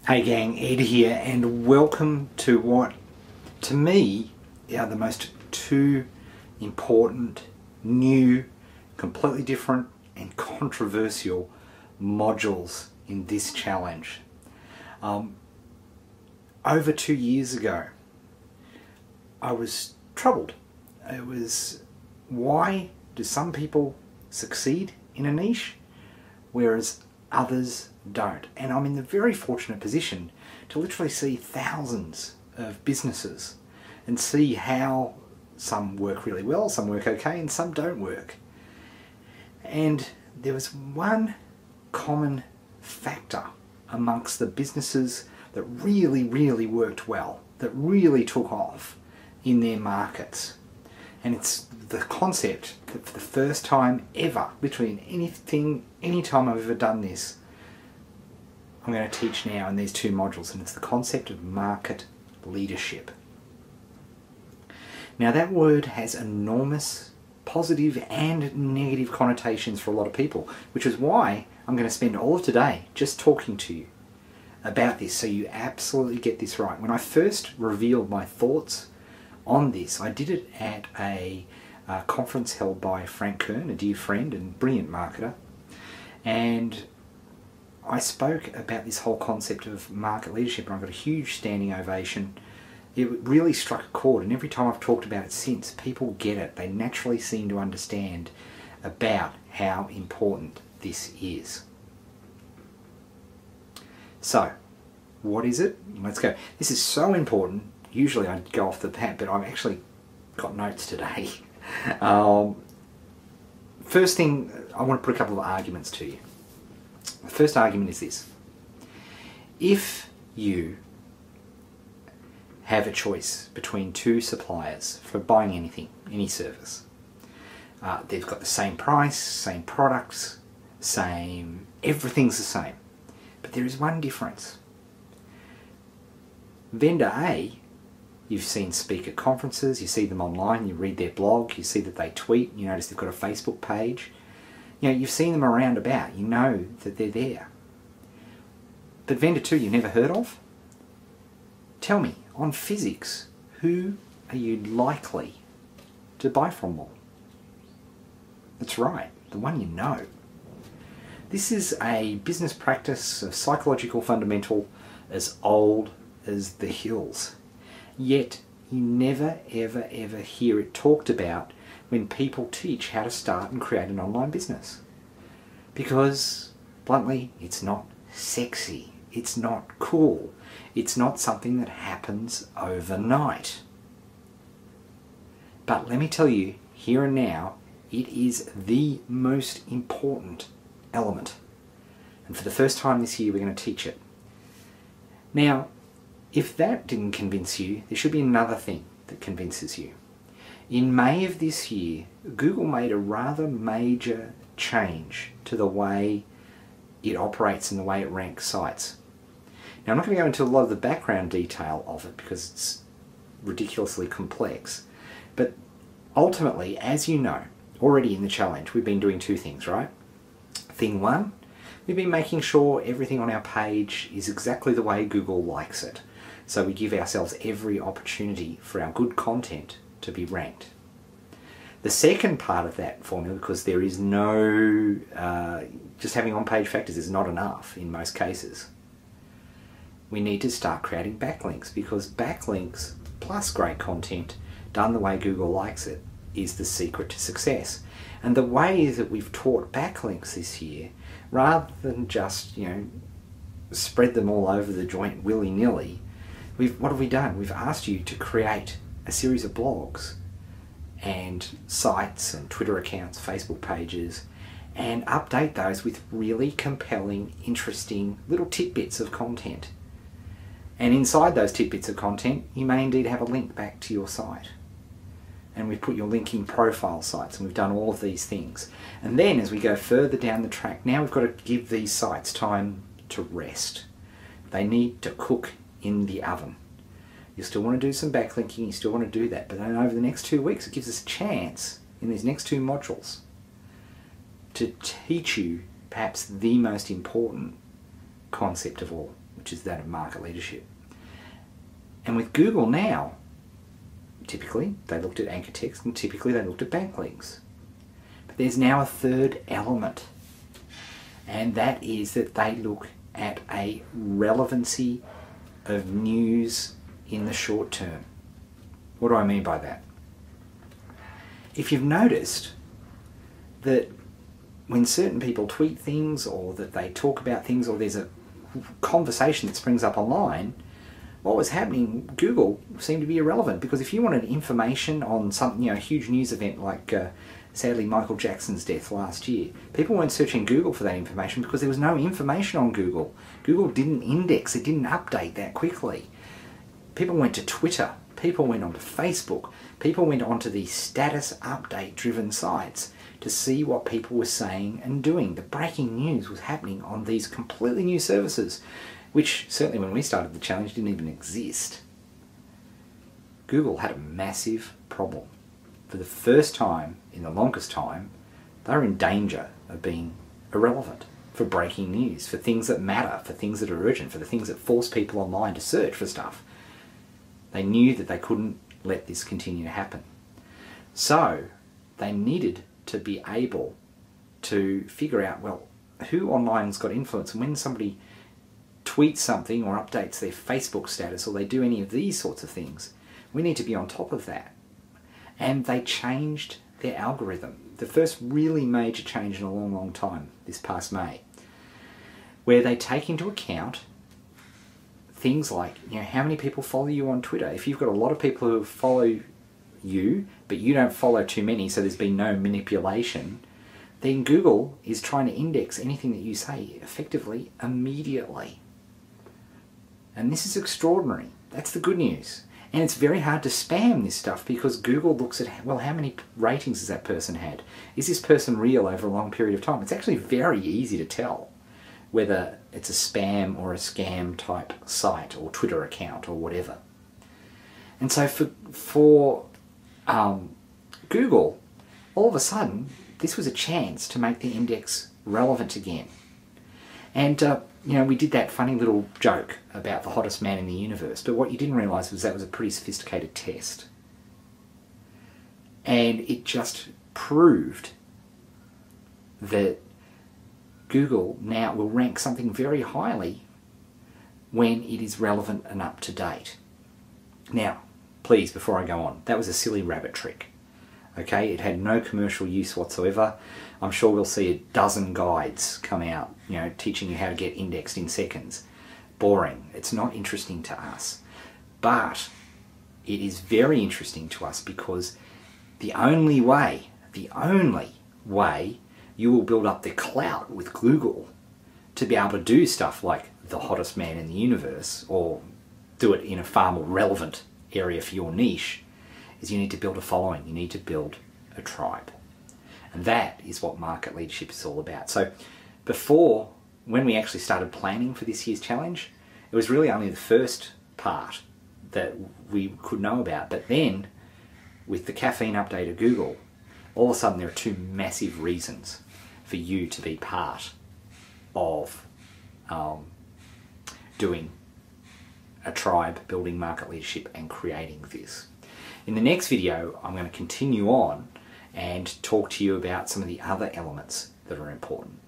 Hey gang, Ed here, and welcome to what, to me, are the most two important, new, completely different and controversial modules in this challenge. Over 2 years ago, I was troubled. It was, why do some people succeed in a niche, whereas others don't? And I'm in the very fortunate position to literally see thousands of businesses and see how some work really well, some work okay, and some don't work. And there was one common factor amongst the businesses that really worked well, that really took off in their markets. And it's the concept that for the first time ever, literally in any time I've ever done this, I'm going to teach now in these two modules, and it's the concept of market leadership. Now that word has enormous positive and negative connotations for a lot of people, which is why I'm going to spend all of today just talking to you about this so you absolutely get this right. When I first revealed my thoughts on this, I did it at a conference held by Frank Kern, a dear friend and brilliant marketer, and I spoke about this whole concept of market leadership, and I got a huge standing ovation. It really struck a chord, and every time I've talked about it since, people get it. They naturally seem to understand about how important this is. So, what is it? Let's go. This is so important. Usually I'd go off the bat, but I've actually got notes today. First thing, I want to put a couple of arguments to you. The first argument is this. If you have a choice between two suppliers for buying anything, any service, they've got the same price, same products, everything's the same. But there is one difference. Vendor A, you've seen speak at conferences, you see them online, you read their blog, you see that they tweet, you notice they've got a Facebook page. You know, you've seen them around about, you know that they're there. But vendor 2 you've never heard of? Tell me, on physics, who are you likely to buy from more? That's right, the one you know. This is a business practice, a psychological fundamental as old as the hills. Yet, you never ever hear it talked about when people teach how to start and create an online business. Because, bluntly, it's not sexy, it's not cool, it's not something that happens overnight. But let me tell you, here and now, it is the most important element. And for the first time this year, we're going to teach it. Now, if that didn't convince you, there should be another thing that convinces you. In May of this year, Google made a rather major change to the way it operates and the way it ranks sites. Now, I'm not going to go into a lot of the background detail of it because it's ridiculously complex, but ultimately, as you know, already in the challenge, we've been doing two things, right? Thing one, we've been making sure everything on our page is exactly the way Google likes it. So we give ourselves every opportunity for our good content to be ranked. The second part of that formula, because there is no, just having on-page factors is not enough in most cases. We need to start creating backlinks, because backlinks plus great content done the way Google likes it is the secret to success. And the way that we've taught backlinks this year, rather than just, spread them all over the joint willy-nilly, what have we done? We've asked you to create a series of blogs and sites and Twitter accounts, Facebook pages, and update those with really compelling, interesting little tidbits of content. And inside those tidbits of content, you may indeed have a link back to your site. And we've put your linking profile sites, and we've done all of these things. And then as we go further down the track, now we've got to give these sites time to rest. They need to cook in the oven. You still want to do some backlinking, you still want to do that, but then over the next 2 weeks it gives us a chance in these next two modules to teach you perhaps the most important concept of all, which which is that of market leadership. And with Google now, typically they looked at anchor text and typically they looked at backlinks. But there's now a third element, and that is that they look at a relevancy of news in the short term. What do I mean by that? If you've noticed that when certain people tweet things, or that they talk about things, or there's a conversation that springs up online, what was happening, Google seemed to be irrelevant, because if you wanted information on something, a huge news event like sadly Michael Jackson's death last year, people weren't searching Google for that information because there was no information on Google. Google didn't index, it didn't update that quickly. People went to Twitter, people went onto Facebook, people went onto these status update driven sites to see what people were saying and doing. The breaking news was happening on these completely new services, which certainly when we started the challenge didn't even exist. Google had a massive problem. For the first time in the longest time, they were in danger of being irrelevant for breaking news, for things that matter, for things that are urgent, for the things that force people online to search for stuff. They knew that they couldn't let this continue to happen. So they needed to be able to figure out, well, who online's got influence, and when somebody tweets something or updates their Facebook status, or they do any of these sorts of things, we need to be on top of that. And they changed their algorithm. The first really major change in a long, long time, this past May, where they take into account things like, how many people follow you on Twitter. If you've got a lot of people who follow you, but you don't follow too many, so there's been no manipulation, then Google is trying to index anything that you say effectively immediately. And this is extraordinary. That's the good news. And it's very hard to spam this stuff, because Google looks at, well, how many ratings has that person had? Is this person real over a long period of time? It's actually very easy to tell whether it's a spam or a scam type site or Twitter account or whatever. And so for Google, all of a sudden, this was a chance to make the index relevant again. And we did that funny little joke about the hottest man in the universe, but what you didn't realise was that was a pretty sophisticated test. And it just proved that Google now will rank something very highly when it is relevant and up to date. Now, please, before I go on, that was a silly rabbit trick. Okay, it had no commercial use whatsoever. I'm sure we'll see a dozen guides come out, teaching you how to get indexed in seconds. Boring. It's not interesting to us. But it is very interesting to us, because the only way you will build up the clout with Google to be able to do stuff like the hottest man in the universe, or do it in a far more relevant area for your niche, is you need to build a following. You need to build a tribe. And that is what market leadership is all about. So before, when we actually started planning for this year's challenge, it was really only the first part that we could know about. But then, with the caffeine update of Google, all of a sudden there are two massive reasons for you to be part of doing a tribe, building market leadership and creating this. In the next video, I'm going to continue on and talk to you about some of the other elements that are important.